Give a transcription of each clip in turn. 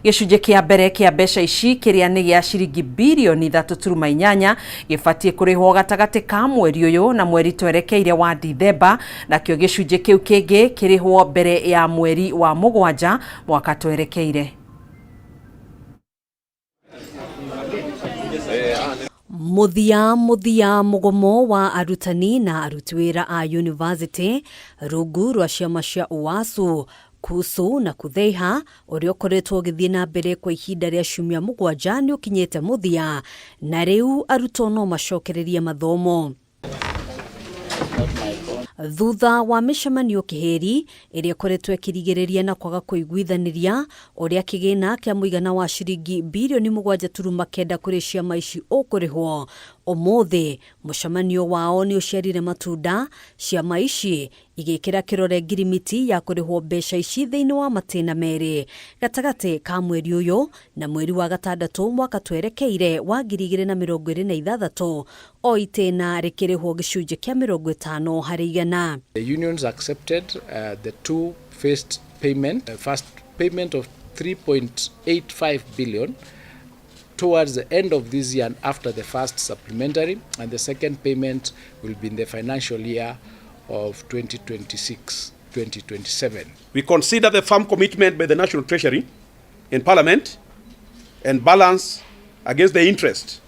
Gicunjĩ kĩa mbere kĩa mbeca ici kĩrĩa nĩ gĩa ciringi birioni 3.8 gĩbatie kũrĩhwo gatagatĩ ka mweri ũyũ na mweri twerekeire wa Dithemba, nakĩo gĩcunjĩ kĩu kĩngĩ kĩrĩhwo mbere ya mweri wa Mũgwanja mwaka twerekeire. Muthia mugomo wa arutani na aruti wĩra a university rungu rwa ciama cia UASU kusu na kutheiha ũrĩa ũkoretwo ũgĩthiĩ na mbere kwa ihinda rĩa ciumia mũgwanja nĩ ũkinyĩte muthia na rĩu arutwo no macokererie mathomo. Thutha wa mĩcemanio kĩheri ĩrĩa ĩkoretwo ĩkĩrigĩrĩria na kwaga kũiguithanĩria ũrĩa kĩgĩna kĩa mũigana wa ciringi birioni 7.9 kũrĩ ciama ici ũkũrĩhwo, ũmũthĩ mũcemanio wao nĩ ũciarire matunda, ciama ici igĩkĩra kĩrore ngirimiti ya kũrĩhwo mbeca ici thĩinĩ wa matĩna merĩ gatagatĩ ka mweri ũyũ na mweri wa gatandatũ mwaka twerekeire wa 2026, o itĩna rĩkĩrĩhwo gĩcunjĩ kĩa 50 harĩ igana. The unions accepted the two first payment, first payment of 3.85 billion towards the end of this year and after the first supplementary, and the second payment will be in the financial year of 2026-2027. We consider the firm commitment by the National Treasury in Parliament and balance against the interest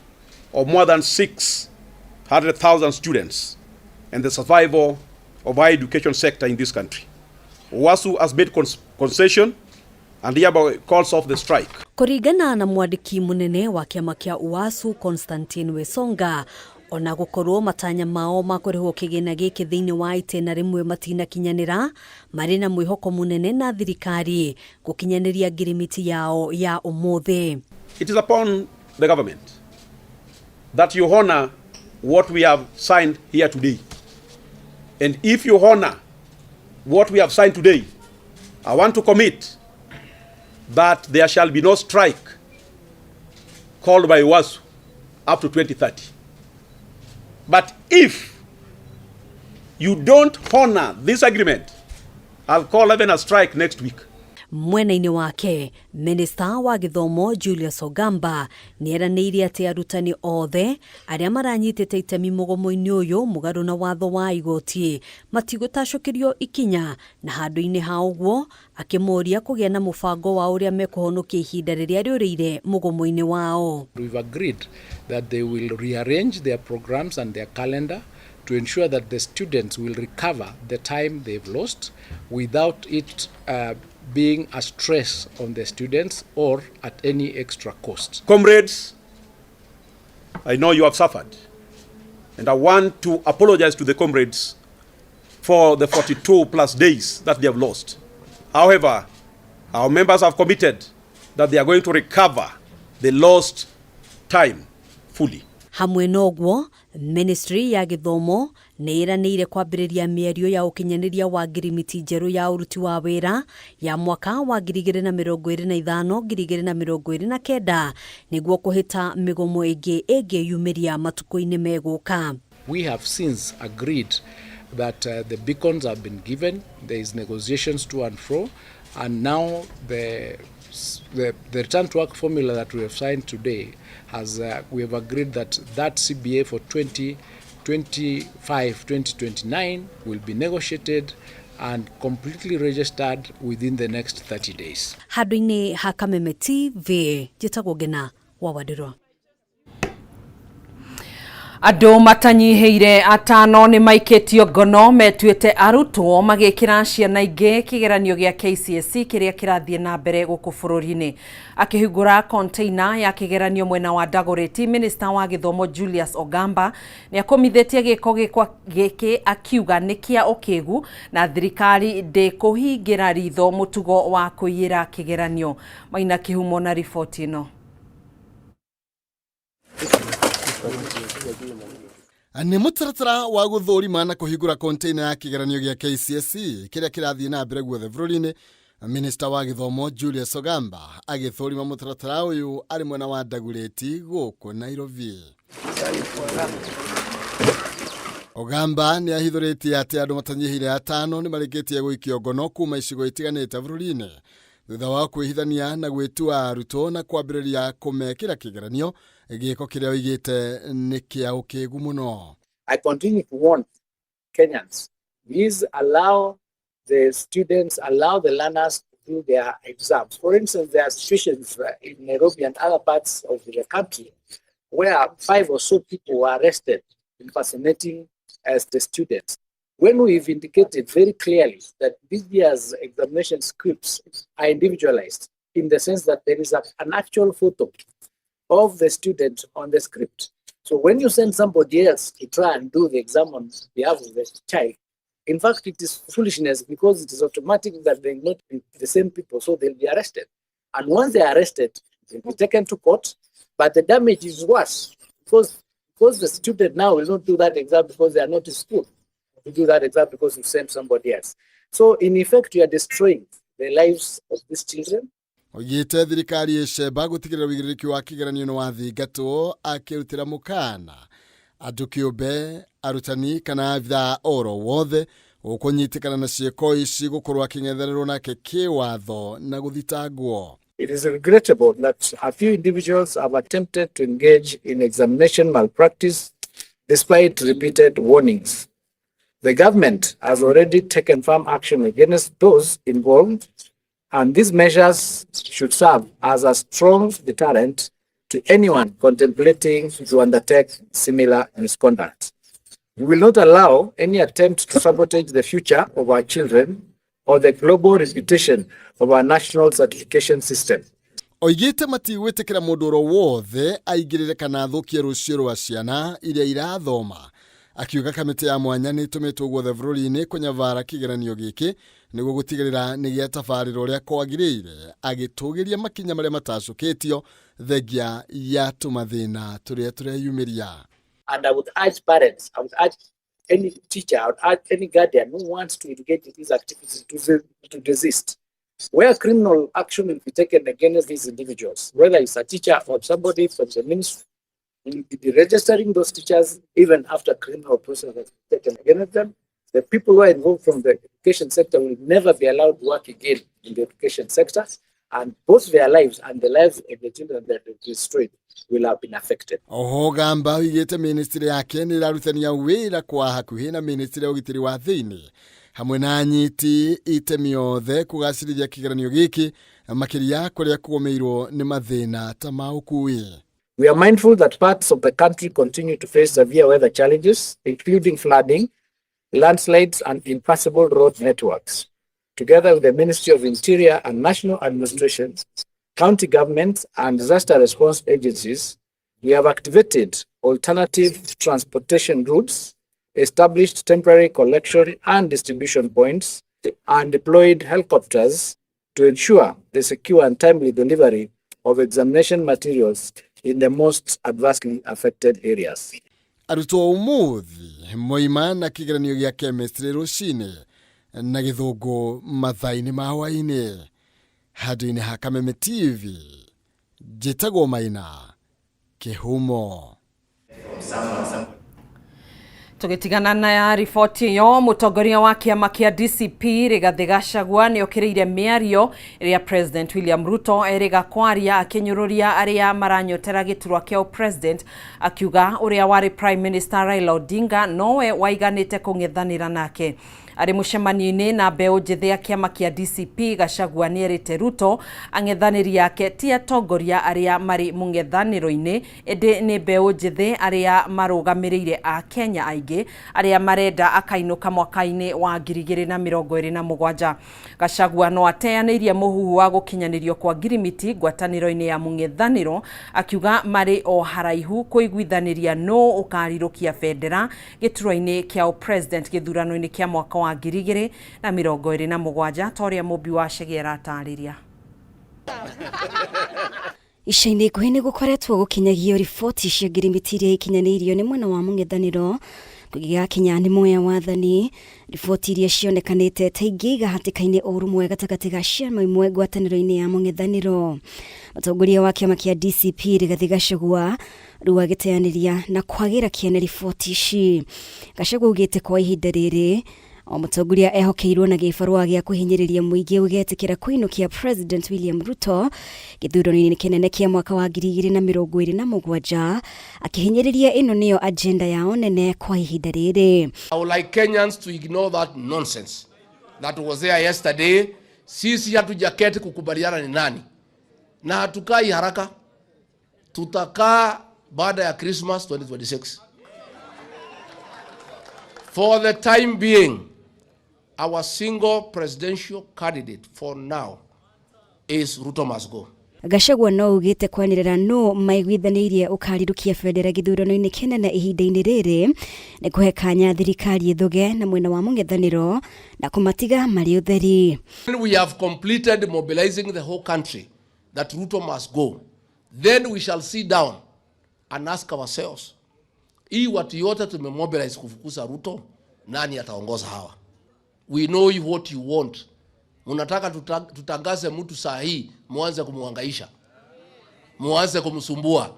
of more than 600,000 students and the survival of higher education sector in this country. UASU has made concession and hereby calls off the strike. Kũringana na mwandĩki mũnene wa kĩama kĩa UASU Constantine Wesonga, ona gũkorwo matanya mao ma kũrĩhwo kĩgĩna gĩkĩ thĩinĩ wa itĩna rĩmwe matinakinyanĩra, marĩ na mwĩhoko mũnene na thirikari gũkinyanĩria ngirimiti yao ya ũmũthĩ. It is upon the government that you honor what we have signed here today. And if you honor what we have signed today, I want to commit that there shall be no strike called by UASU up to 2030. But if you don't honor this agreement, I'll call even a strike next week. Mwena-inĩ wake, Minister wa Gĩthomo Julius Ogamba nĩeranĩire atĩ arutani othe arĩa maranyitĩte itemi mũgomo-inĩ ũyũ mũgarũ na watho wa igoti matigũtacũkĩrio ikinya, na handũ-inĩ ha ũguo akĩmoria kũgĩa na mũbango wa ũrĩa mekũhonokia ihinda rĩrĩa rĩũrĩire mũgomo-inĩ wao. We've agreed that they will rearrange their programs and their calendar to ensure that the students will recover the time they've lost without it being a stress on the students or at any extra cost. Comrades, I know you have suffered, and I want to apologize to the comrades for the 42 plus days that they have lost. However, our members have committed that they are going to recover the lost time fully. Hamwe noguo, Ministry ya Gĩthomo nĩĩranĩire kwambĩrĩria mĩario ya ũkinyanĩria wa ngirimiti njerũ ya ũruti wa wĩra ya mwaka wa 2025-2029 nĩguo kũhĩta mĩgomo ĩngĩ ĩngĩyumĩria matukũ-inĩ megũka. We have since agreed that the beacons have been given, there is negotiations to and fro, and now the return to work formula that we have signed today has we have agreed that CBA for 2025-2029 will be negotiated and completely registered within the next 30 days. Handũ-inĩ ha Kameme TV, njĩtagwo Ngina wa Wadĩrwa. Andũ matanyiheire atano nĩ maikĩtio ngono metuĩte arutwo magĩkĩra ciana ingĩ kĩgeranio gĩa KCSE kĩrĩa kĩrathiĩ na mbere gũkũ bũrũri-inĩ. Akĩhingũra container ya kĩgeranio mwena wa Dagoretti, Minister wa Gĩthomo Julius Ogamba nĩakomithĩtie gĩko gĩkĩ akiuga nĩ kĩa ũkĩgu na thirikari ndĩkũhingĩra ritho mũtugo wa kũiyĩra kĩgeranio. Maina Kĩhumo na riboti ĩno. Nĩ mũtaratara wa gũthũrima na kũhingũra container ya kĩgeranio gĩa KCSE kĩrĩa kĩrathiĩ na mbere guothe bũrũri-inĩ. Minister wa Gĩthomo Julius Ogamba agĩthũrima mũtaratara ũyũ arĩ mwena wa Dagoretti gũkũ Nairobi. Ogamba nĩ ahithũrĩtie atĩ andũ matanyihĩire atano nĩ marĩkĩtie gũikio ngono kuma icigo itiganĩte bũrũri-inĩ thutha wa kwĩhithania na gwĩtua arutwo na kwambĩrĩria kũmekĩra kĩgeranio gĩko kĩrĩa oigĩte nĩ kĩao kĩgu mũno. I continue to warn Kenyans, please allow the students, allow the learners to do their exams. For instance, there are situations in Nairobi and other parts of the country where 5 or so people were arrested impersonating as the students. When we've indicated very clearly that this year's examination scripts are individualized in the sense that there is an actual photo of the student on the script. So when you send somebody else to try and do the exam on behalf of the child, in fact, it is foolishness because it is automatic that they will not be the same people, so they'll be arrested. And once they are arrested, they'll be taken to court, but the damage is worse because the student now will not do that exam because they are not in school. To do that exam because you sent somebody else. So in effect, you are destroying the lives of these children. Oigĩte thirikari ĩcemba gũtigĩrĩra wĩigĩrĩrĩki wa kĩgeranio nĩ wathingatwo akĩrutĩra mũkana andũ kĩũmbe arutani kana abithaa oro wothe ũkũnyitĩkana na ciĩko ici gũkorwo akĩng'ethererwo nake kĩwatho na gũthitangwo. It is regrettable that a few individuals have attempted to engage in examination malpractice despite repeated warnings. The government has already taken firm action against those involved, and these measures should serve as a strong deterrent to anyone contemplating to undertake similar misconduct. We will not allow any attempt to sabotage the future of our children or the global reputation of our national certification system. Oigĩte matigwĩtĩkĩra mũndũ oro wothe aingĩrĩre kana athũkie rũciũ rwa ciana iria irathoma. Akiuga kamĩtĩ ya mwanya nĩ ĩtũmĩtwo guothe bũrũri-inĩ kũnyabara kĩgeranio gĩkĩ nĩguo gũtigĩrĩra nĩ gĩatabarĩra ũrĩa kwagĩrĩire agĩtũgĩria makinya marĩa matacũkĩtio thengia ya tũmathĩna tũrĩa tũreyumĩria. And I would urge parents, I would urge any teacher, I would urge any guardian who wants to engage in these activities to desist. Where criminal action will be taken against these individuals, whether it's a teacher or somebody from the ministry, will be registering those teachers even after criminal process has been taken against them. The people who are involved from the education sector will never be allowed to work again in the education sector, and both their lives and the lives of the children that are destroyed will have been affected. Oho Gamba oigĩte ministry yake nĩ ĩrarutania wĩra kwa hakuhĩ na ministry ya ũgitĩri wa thĩinĩ hamwe na anyiti itemi othe kũgacĩrithia kĩgeranio gĩkĩ makĩria kũrĩa kũgũmĩirwo nĩ mathĩna ta ma ũkuui. We are mindful that parts of the country continue to face severe weather challenges, including flooding, landslides, and impassable road networks. Together with the Ministry of Interior and National Administration, county governments, and disaster response agencies, we have activated alternative transportation routes, established temporary collection and distribution points, and deployed helicopters to ensure the secure and timely delivery of examination materials in the most adversely affected areas. Arutwo ũmũthĩ moima na kĩgeranio gĩa chemistry rũcinĩ na gĩthũngũ mathaa-inĩ ma hwaĩ-inĩ. Handũ-inĩ ha Kameme TV, njĩtagwo Maina Kĩhumo. Tugitigana na riboti yo mutongoria wa kiama kia DCP Rigathi Gachagua ni okiriire miario iria President William Ruto eriga kwaria akinyururia aria maranyotera giturwa kia president akiuga uria wari Prime Minister Raila Odinga nowe waiganite kung'ethanira nake. Ari mucemanio-inĩ na mbeũ njĩthĩ ya kiama kia DCP Gachagua nĩ erĩte Ruto ang'ethanĩri yake ti atongoria arĩa marĩ mũng'ethanĩro-inĩ ĩndĩ nĩ mbeũ njĩthĩ arĩa marũgamĩrĩire a Kenya aingĩ arĩa marenda akainũka mwaka-inĩ wa 2027. Gachagua no ateanĩirie mũhuhu wa gũkinyanĩrio kwa ngirimiti ngwatanĩro-inĩ ya mũng'ethanĩro akiuga marĩ o haraihu kũiguithanĩria no ũkarirũkia bendera gĩturwa-inĩ kĩa president gĩthurano-inĩ kĩa mwaka wa 2027 toria mũmbi wa Shegera atarĩria. Ica-inĩ ikuhĩ nĩ gũkoretwo gũkinyagio riboti cia ngirimiti iria ikinyanĩirio nĩ mwena wa mũng'ethanĩro kũgĩa Kenya nĩ moya wathani. Riboti iria cionekanĩte ta ingĩiga hatĩka-inĩ ũrũmwe gatagatĩ ga ciama imwe ngwatanĩro-inĩ ya mũng'ethanĩro. Mũtongoria wa kĩama kĩa DCP Rigathi Gachagua rĩu agĩteanĩria na kwagĩra kĩene riboti ici. Gachagua augĩte kwa ihinda rĩrĩ O mutongoria ehokeirwo na gibarua gĩa kuhinyĩrĩria mũingĩ ũgetikĩra kũinũkia President William Ruto gĩthurano-inĩ kĩnene kĩa mwaka wa 2027 akihinyĩrĩria ĩno nĩyo agenda yao nene kwa ihinda rĩrĩ. I would like Kenyans to ignore that nonsense that was there yesterday. Sisi hatujaketi kukubaliana ni nani, na hatukai haraka, tutakaa baada ya Christmas 2026. For the time being, our single presidential candidate for now is Ruto must go. Gachagua no ugite kwanirira no maiguithanirie ukarirukia bendera githurano-inĩ kĩnene ihinda-inĩ rĩrĩ nĩ kuhe kanya thirikari ithuge na mwena wa mũng'ethanĩro na kumatiga marĩ ũtheri. When we have completed mobilizing the whole country that Ruto must go, then we shall sit down and ask ourselves, hii watu yote tumemobilize kufukuza Ruto, nani ataongoza hawa? We know what you want. Munataka tutangaze mtu saa hii, muanze kumuhangaisha, muanze kumsumbua,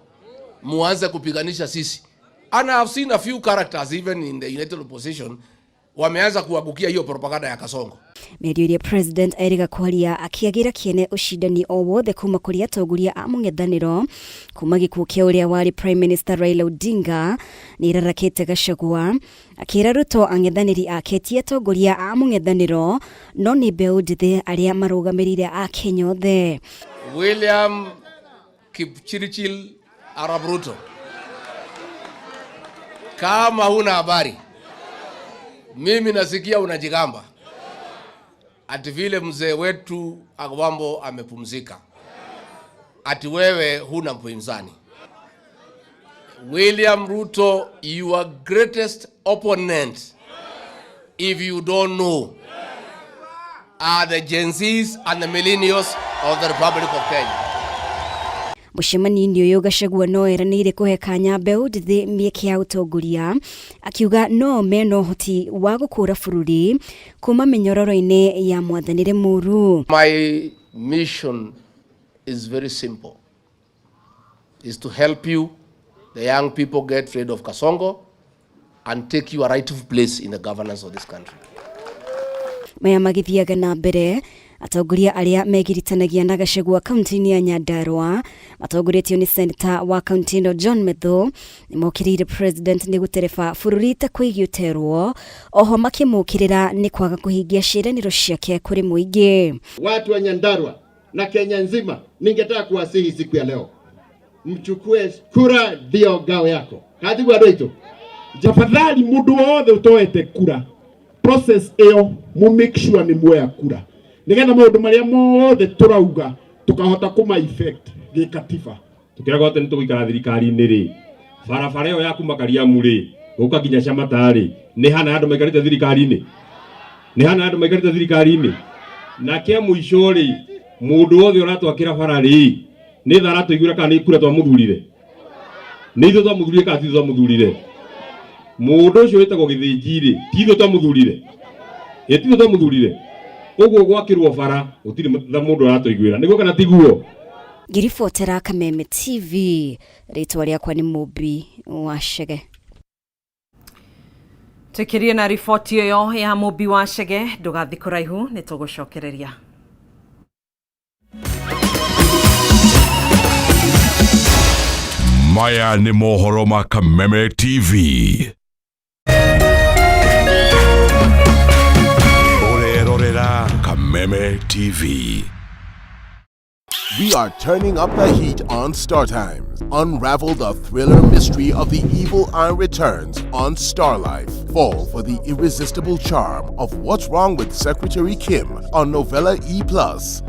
muanze kupiganisha sisi. And I have seen a few characters even in the United Opposition wameanza kuabukia hiyo propaganda ya Kasongo. Mĩario President Eriga kwaria akiagira kĩene ũcindani o wothe kuma kũrĩ atongoria a mũng'ethanĩro kuma gĩkuũ kĩa ũrĩa warĩ Prime Minister Raila Odinga nĩ irarakĩte Gachagua akĩra Ruto ang'ethanĩri ake ti atongoria a mũng'ethanĩro no nĩ mbeũ njĩthĩ arĩa marũgamĩrĩire a Kenya othe. William Kipchirchir Arap Ruto, kama huna habari, mimi nasikia unajigamba ati vile mzee wetu Agwambo amepumzika, ati wewe huna mpinzani. William Ruto, your greatest opponent, if you don't know, are the Gen Zs and the millennials of the Republic of Kenya. Mũcemanio ũyũ Gachagua no eranĩire kũhe kanya mbeũ njĩthĩ mĩeke ya ũtongoria akiuga no mena ũhoti wa gũkũra bũrũri kuma mĩnyororo-inĩ ya mwathanĩre mũru. My mission is very simple, is to help you, the young people, get rid of Kasongo and take your rightful place in the governance of this country. Maya magithiaga na mbere atongoria arĩa megiritanagia na Gachagua kaunti-inĩ ya Nyandarua matongoretio nĩ Senator wa kaunti ĩno John Methu nĩ mokĩrĩire President nĩ gũtereba bũrũri ta kũigĩterwo, oho makĩmũkĩrĩra nĩ kwaga kũhingia ciĩranĩro ciake kũrĩ mũingĩ. Watu wa Nyandarua na Kenya nzima, ningetaka kuwasihi siku ya leo, mchukue kura, ndio ngao yako. Kazi kwa doito, tafadhali mundu wothe utoete kura, process eo mu make sure ni mwe kura, nigetha maundu maria mothe turauga tukahota kuma effect gikatiba. Tukiraga wote nituguikara thirikari-inĩ ri barabara ĩyo ya kuma Kariamu ri guka nginya Chamatari ni hana andu maikarite thirikari-inĩ, ni hana andu maikarite thirikari-inĩ, na ke muico ri mundu wothe uratwakira bara ri ni thara tuigura kana ni kura twamuthurire, ni ithu twamuthurire kana ti twamuthurire. Mundu ucio witagwo githĩnji ri ti ithu twamuthurire, ti ithu twamuthurire. Uguo gwakirwo bara utiri mundu aratuiguira niguo kana tiguo. Ngiribotera Kameme TV, ritwa rĩakwa nĩ Mũmbi wa Chege. Tukirie na riboti ĩyo ya Mũmbi wa Chege, ndũgathi kũraihu nĩ tũgũcokereria. Maya nĩ mohoro ma Kameme TV. Orerorera Kameme TV. We are turning up the heat on Star Times. Unravel the thriller mystery of the evil eye returns on Star Life. Fall for the irresistible charm of What's Wrong with Secretary Kim on Novella E+.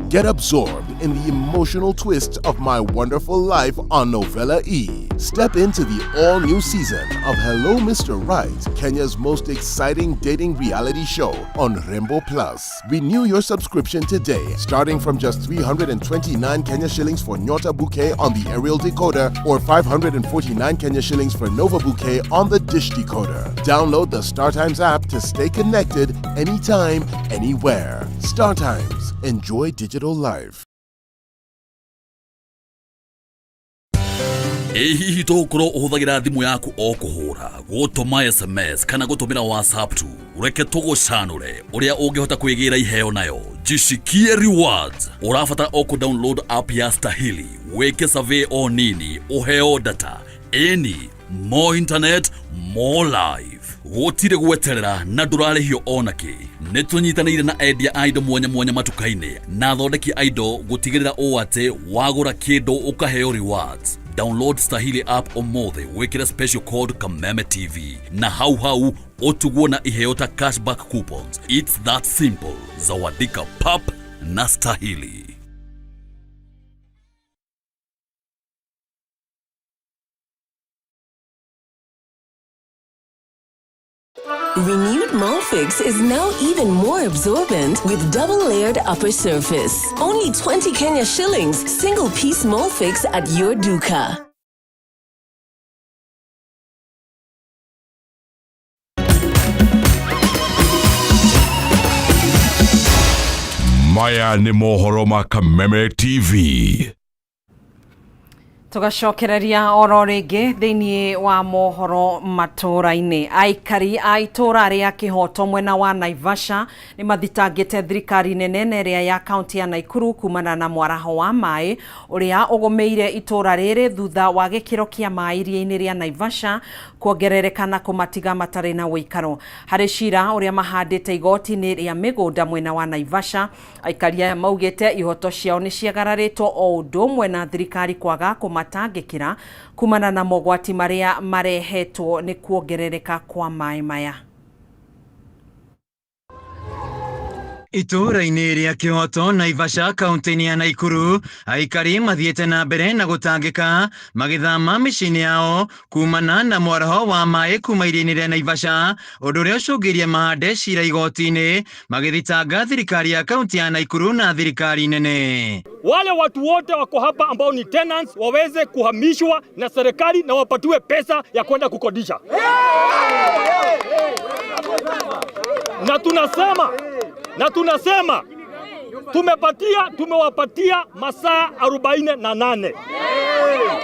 Get absorbed in the emotional twists of My Wonderful Life on Novella E. Step into the all-new season of Hello Mr. Right, Kenya's most exciting dating reality show on Rainbow Plus. Renew your subscription today, starting from just 329 Kenya shillings for Nyota Bouquet on the aerial decoder or 549 Kenya shillings for Nova Bouquet on the dish decoder. Download the StarTimes app to stay connected anytime, anywhere. StarTimes. Enjoy digital life. Hihi to kuro ũhũthagĩra thimũ yaku o kũhũra, gũtũma SMS kana gũtũmĩra WhatsApp tu. Reke tugucanure uria ungihota kwigira iheo nayo. Jishikie rewards. Urabata oko download app ya Stahili. Weke survey o nini. Uheo data. Any more internet, more life. Gutire gweterera na ndurarihio onaki. Nitunyitanire na endia indo mwanya matukaine na thondeki indo gutigirira o ate wagura kindu ukaheo rewards. Download Stahili app omothe wikira special code Kameme TV na hau otuguo na iheo ta cashback coupons. It's that simple. Zawadika pap na Stahili. Renewed Molfix is now even more absorbent with double-layered upper surface. Only 20 Kenya shillings, single-piece Molfix at your duka. Maya ni mohoro ma Kameme TV. Tugacokereria oro ringi thiini wa mohoro matũra-inĩ. Aikari a itũra ria Kihoto mwena wa Naivasha ni mathitangite thirikari nene ĩrĩa ya kaunti ya Naikuru kumana na mwaraho wa maĩ ũrĩa ũgũmĩire itũra rĩrĩ thutha wa gĩkĩro kĩa maĩ iria-inĩ rĩa Naivasha kuongerereka na kũmatiga matarĩ na ũikaro. Harĩ cira ũrĩa mahandĩte igoti-inĩ rĩa mĩgũnda mwena wa Naivasha, aikari aya maugĩte ihoto ciao nĩ ciagararĩtwo o ũndũ ũmwe na thirikari kwaga kũmatangĩkĩra kumana na mogwati marĩa marehetwo nĩ kuongerereka kwa maĩ maya. Itũra-inĩ rĩa Kihoto Naivasha kaunti-inĩ ya Naikuru, aikari mathiĩte na mbere na gũtangĩka magĩthama mĩciĩ-inĩ yao kumana na mwaraho wa maĩ kuma iria-inĩ rĩa Naivasha, ũndũ ũrĩa ũcũngĩrĩirie mahande cira igoti-inĩ magĩthitanga thirikari ya kaunti ya Naikuru na thirikari nene. Wale watu wote wako hapa ambao ni tenants waweze kuhamishwa na serikali na wapatiwe pesa ya kwenda kukodisha. Na tunasema tumewapatia masaa 48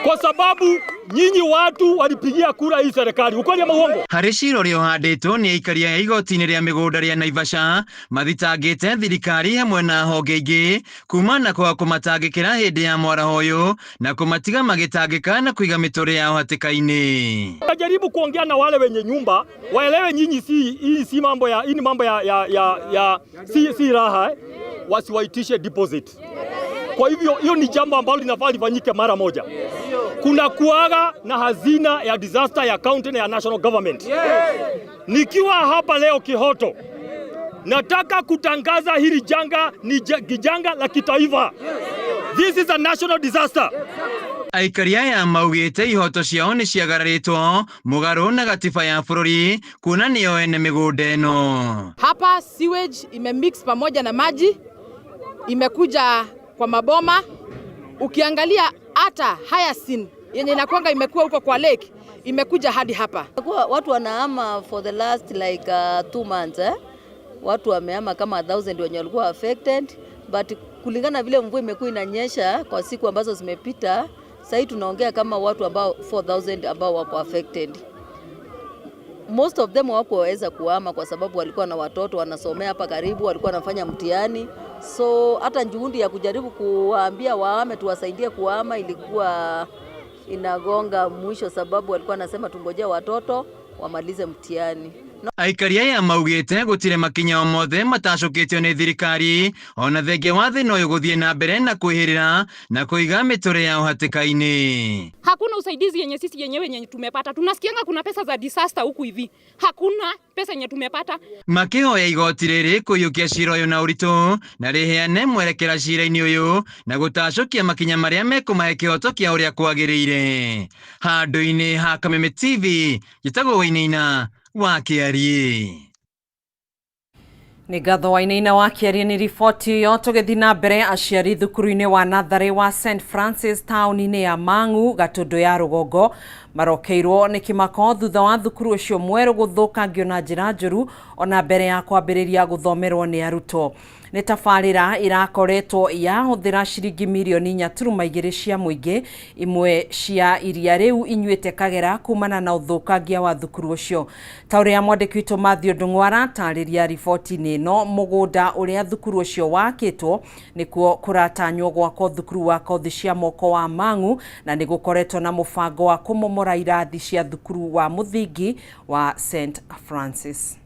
kwa sababu nyinyi watu walipigia kura hii serikali. Ukweli ama uongo? Harĩ cira ũrĩa ũhandĩtwo nĩ aikari a igoti-inĩ rĩa mĩgũnda rĩa Naivasha mathitangĩte thirikari hamwe na honge ingĩ kumana kwa kũmatangĩkĩra hĩndĩ ya mwaraho ũyũ na kũmatiga magĩtangĩka na kũiga mĩtũrĩ yao hatĩka-inĩ. Najaribu kuongea na wale wenye nyumba waelewe nyinyi si mambo ya si raha wasiwaitishe deposit. Kwa hivyo hiyo ni jambo ambalo linafaa lifanyike mara moja. Kuna kuaga na hazina ya disaster ya county na ya national government. Nikiwa hapa leo Kihoto, nataka kutangaza hili janga ni janga la kitaifa. This is a national disaster. Aikari aya maugĩte ihoto ciao nĩ ciagararĩtwo mũgarũ na gatiba ya bũrũri kuona nĩo ene mĩgũnda ĩno. Hapa sewage imemix pamoja na maji, imekuja kwa maboma. Ukiangalia hata Hyacinth yenye inakwanga imekuwa huko kwa lake imekuja hadi hapa. Watu wanahama for the last like 2 months Watu wamehama kama 1000 wenye walikuwa affected, but kulingana vile mvua imekuwa inanyesha kwa siku ambazo zimepita, sasa tunaongea kama watu ambao 4000 ambao wako affected. Most of them hawakuweza kuhama kwa sababu walikuwa na watoto wanasomea hapa karibu, walikuwa wanafanya mtihani. So hata juhudi ya kujaribu kuwaambia wahame tuwasaidie kuhama ilikuwa inagonga mwisho, sababu walikuwa nasema tungojea watoto wamalize mtihani. Aikari aya maugĩte gũtirĩ makinya o mothe matacũkĩtio nĩ thirikari ona thengia wa thĩna ũyũ gũthiĩ na mbere na kwĩhĩrĩra na kũiga mĩtũrĩ yao hatĩka-inĩ. Hakuna usaidizi yenye sisi yenye tumepata. Tunasikianga kuna pesa za disaster huku hivi. Hakuna pesa yenye tumepata. Makĩhoya igoti rĩrĩ kũiyũkia cira ũyũ na ũritũ na rĩheane mwerekera cira-inĩ ũyũ na gũtacũkia makinya marĩa mekũmahe kĩhoto kĩa ũrĩa kwagĩrĩire. Handũ-inĩ ha Kameme TV gĩtagwo Wainaina wa Kiarie. Nĩ ngatho Wainaina wa Kiarie nĩ riboti yo. Tũgĩthiĩ na mbere, aciari thukuru-inĩ wa natharĩ wa St Francis taũni-inĩ ya Mang'u Gatũndũ ya rũgongo marokeirwo nĩ kĩmako thutha wa thukuru ũcio mwerũ gũthũkangio na njĩra njũru ona mbere ya kwambĩrĩria gũthomerwo nĩ arutwo. nĩ tabarĩra ĩrakoretwo yahũthĩra ciringi mirioni 4.2 cia mũingĩ, imwe cia iria rĩu inyuĩte kagera kumana na ũthũkangia wa thukuru ũcio. Ta ũrĩa mwandĩki witũ Mathew Ndung'wara tarĩria riboti-inĩ ĩno, mũgũnda ũrĩa thukuru ũcio wakĩtwo nĩkuo kũratanywo gwakwo thukuru wa kothi cia moko wa Mang'u, na nĩ gũkoretwo na mũbango wa kũmomora irathi cia thukuru wa mũthingi wa St Francis.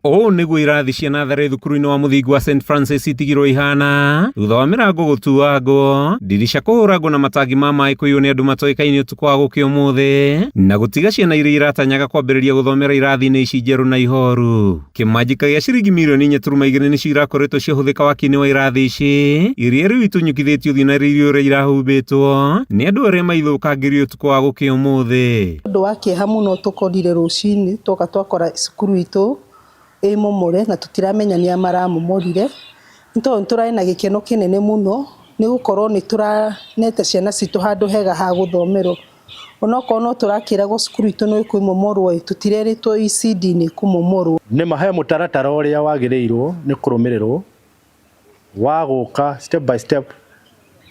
Nĩguo irathi cia natharĩ thukuru-inĩ wa mũthingi wa St Francis itigirwo ihana thutha wa mĩrango gũtuangwo, ndirica kũhũragwo na matangi ma maĩ kũiywo nĩ andũ matoĩkaine ũtukũ wa gũkĩa ũmũthĩ, na gũtiga ciana iria iratanyaga kwambĩrĩria gũthomera irathi-inĩ ici njerũ na ihoru. Kĩmanjĩka gĩa ciringi mirioni 4.2 nĩcio irakoretwo ciahũthĩka waki-inĩ wa irathi ici, iria rĩu itunyũkithĩtio thinario ũrĩa irahumbĩtwo nĩ andũ arĩa maithũkangirio ũtukũ wa gũkĩa ũmũthĩ. Ũndũ wa kĩeha mũno tũkorire rũcinĩ tũka twakora cukuru itũ momore na tutiramenya nĩ amaramomorire. Nĩ tũrarĩ na gĩkeno kĩnene mũno nĩ gũkorwo nĩ tũranete ciana citũ handũ hega ha gũthomerwo. Onokorwo no tũrakĩragwo cukuru itũ no ĩkwĩmomorwo, tũtirerĩtwo ECD nĩ kũmomorwo. Nĩ mahe mũtaratara ũrĩa wagĩrĩirwo nĩ kũrũmĩrĩrwo wa gũka step by step,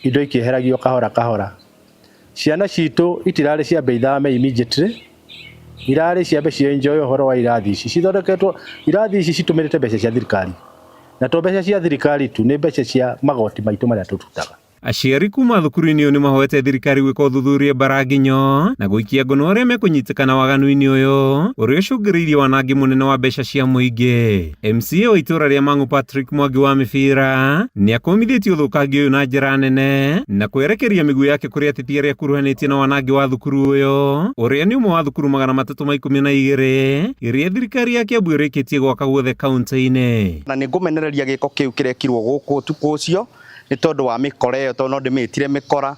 indo ikĩheragio kahora kahora. Ciana citũ itirarĩ ciambe ithame immediately, irarĩ ciambe cienjoy ũhoro wa irathi ici. Cithondeketwo irathi ici citũmĩrĩte mbeca cia thirikari, na to mbeca cia thirikari tu, nĩ mbeca cia magoti maitũ marĩa tũrutaga. Aciari kuma thukuru-inĩ ũyũ nĩ mahoete thirikari gwĩka ũthuthuria baranginyo na gũikia ngono arĩa mekũnyitĩkana waganu-inĩ ũyũ ũrĩa ũcũngĩrĩirie wanangi mũnene wa mbeca cia mũingĩ. MCA wa itũra rĩa Mang'u Patrick Mwangi wa mĩbira nĩ akũmithĩtie ũthũkangia ũyũ na njĩra nene na kwerekeria mĩguĩ yake kũrĩ ateti arĩa akuruhanĩtie na wanangi wa thukuru ũyũ, ũrĩa nĩ ũmwe wa thukuru 312 iria thirikari ya Kiambu ĩrĩkĩtie gwaka guothe kaunti-inĩ. Na nĩ ngũmenereria gĩko kĩu kĩrekirwo gũkũ ũtukũ ũcio nĩ tondũ wa mĩkora ĩyo, tondũ no ndĩmĩtire mĩkora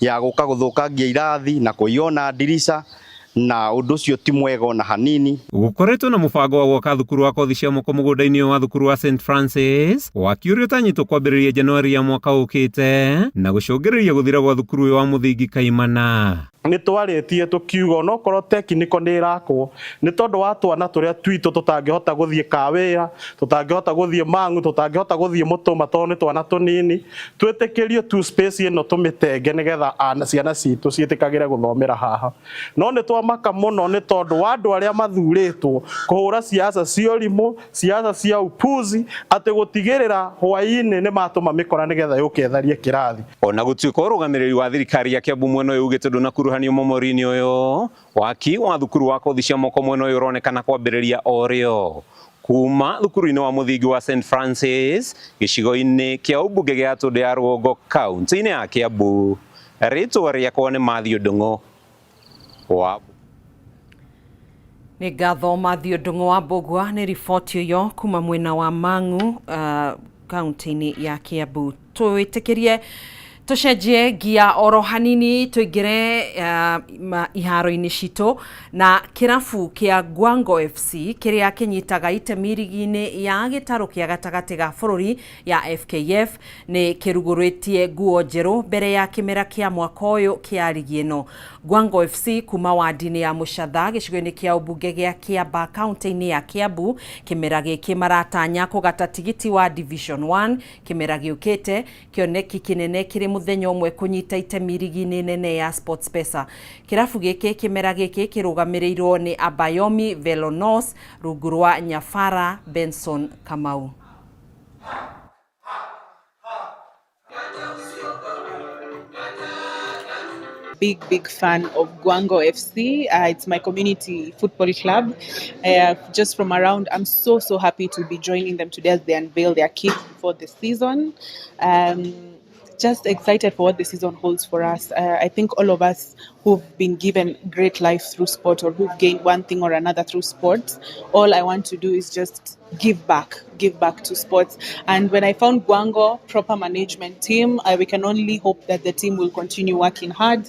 ya gũka gũthũkangia irathi na kũiyona ndirica, na ũndũ ũcio ti mwega ona hanini. Gũkoretwo na mũbango wa gwaka thukuru wa kothi cia moko mũgũnda-inĩ wa thukuru wa St Francis, waki ũrĩa ũtanyĩtwo kwambĩrĩria Januari ya mwaka ũkĩte na gũcũngĩrĩria gũthira gwa thukuru ũyũ wa mũthingi kaimana. Nĩ twarĩtie tũkiuga onokorwo tekniko nĩ irakwo, nĩ tondũ wa twana tũrĩa twitũ tũtangĩhota gũthiĩ Kawĩra, tũtangĩhota gũthiĩ Mang'u, tũtangĩhota gũthiĩ Mũtũma tondũ nĩ twana tũnini, twĩtĩkĩrio tu space ĩno tũmĩtenge nĩgetha ciana citũ ciĩtĩkagĩre gũthomera haha. No nĩ twamaka mũno nĩ tondũ wa andũ arĩa mathurĩtwo kũhũra siasa cia ũrimũ, siasa cia upuzi, atĩ gũtigĩrĩra hwaĩ-inĩ nĩ matũma mĩkora nĩgetha yũketharie kĩrathi. Ona gũtuĩka ũrũgamĩrĩri wa thirikari ya Kiambu mwena ũyũ ugĩte ndũnakuruhanio momori-inĩ ũyũ, waki wa thukuru wa kothi cia moko mwena ũyũ ũronekana kwambĩrĩria o rĩo. Kuma thukuru-inĩ wa mũthingi wa St Francis gĩcigo-inĩ kĩa ũmbunge gĩa Tũndũ ya Rũgongo kaunti-inĩ ya Kiambu, rĩtwa rĩakwa nĩ Mathew Ndung'wara. Nĩ ngatho Mathew Ndung'wara nĩ riboti ĩyo kuma mwena wa Mang'u kaunti-inĩ ya Kiambu. Twĩtĩkĩrie tucenjie gia oro hanini tuingire iharo-inĩ citũ na kĩrabu kĩa Gwango FC kĩrĩa kĩnyitaga itemi rigi-inĩ ya gĩtarũ kĩa gatagatĩ ga bũrũri ya FKF nĩ kĩrugũrĩtie nguo njerũ mbere ya kĩmera kĩa mwaka ũyũ kĩa rigi ĩno. Gwango FC kuma wadi-inĩ ya Mũcatha gĩcigo-inĩ kĩa ũmbunge gĩa Kiamba kaunti-inĩ ya Kiambu, kĩmera gĩkĩ maratanya kũgata tigiti wa Division 1 kĩmera gĩũkĩte, kĩoneki kĩnene kĩrĩ mũthenya ũmwe kũnyita itemi rigi-inĩ nene ya SportPesa. Kĩrabu gĩkĩ kĩmera gĩkĩ kĩrũgamĩrĩirwo nĩ Abayomi Velonos rungu rwa Nyabara Benson Kamau. Big fan of Gwango FC. It's my community football club. Just from around, I'm so happy to be joining them today as they unveil their kit for the season. Just excited for what the season holds for us. I think all of us who've been given great life through sport or who've gained one thing or another through sports, all I want to do is just give back to sports. And when I found Gwango, proper management team, we can only hope that the team will continue working hard,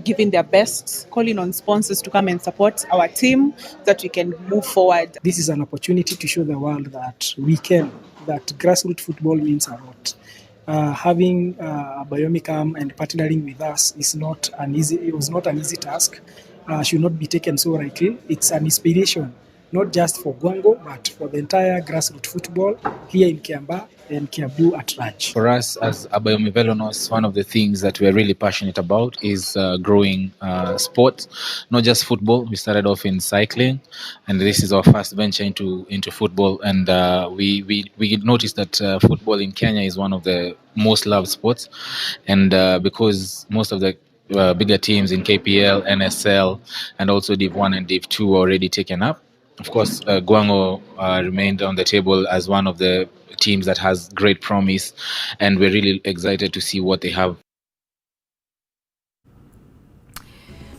giving their best, calling on sponsors to come and support our team so that we can move forward. This is an opportunity to show the world that we can, that grassroots football means a lot. Having Abayomi come and partnering with us is it was not an easy task. Should not be taken so lightly. It's an inspiration not just for Gwango, but for the entire grassroots football here in Kiambaa and Kiambu at large. For us as Abayomi Velonos, one of the things that we're really passionate about is growing sports, not just football. We started off in cycling, and this is our first venture into football. And we noticed that football in Kenya is one of the most loved sports, and because most of the bigger teams in KPL, NSL, and also Div 1 and Div 2 are already taken up. Of course, Gwango remained on the table as one of the teams that has great promise, and we're really excited to see what they have.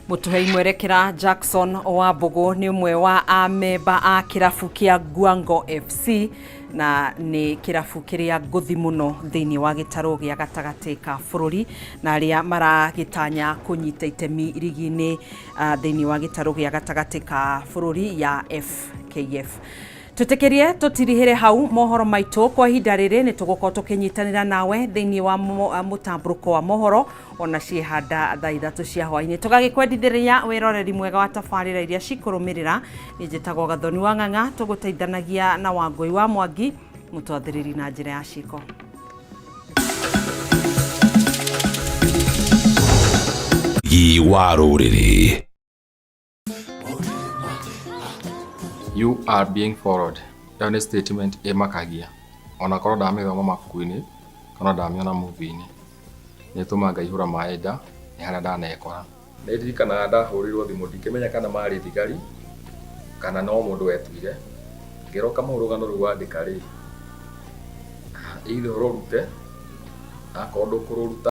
Mutuhei mwerekera Jackson Wambugu ni umwe wa amemba a kirafu kia Gwango FC na ni kirafu kiria nguthi muno thiini wa gitaro gia gatagati ka bururi na aria maragitanya kunyita itemi irigi-ini thiini wa gitaro gia gatagati ka bururi ya FKF. Tutekerie tutirihire hau mohoro maitu kwa ihinda riri ni tugukorwo tukinyitanira nawe thiini wa mutamburuko wa mohoro ona ciehanda thaa 3 cia hwaini tugagikwendithĩria wiroreri mwega wa tabarĩra iria cikurumirira ni njitagwo Gathoni wa Ng'ang'a tuguteithanagia na Wangui wa Mwangi mutwathĩrĩri na njĩra ya ciko. Yiwaruriri. You are being followed. Your statement emakagia. Ona korwo ndamĩthoma mabuku-inĩ kana ndamĩona movie-inĩ. Nĩtũma ngaihũra maenda nĩ harĩa ndanekora. Nĩndirikanaga ndahũrĩrwo thimũ ndikĩmenya kana marĩ thigari kana no mũndũ wetuire. Ngĩroka mũrũgano rũu wandĩka rĩ. Either ũrũrute akorwo ndũkũrũruta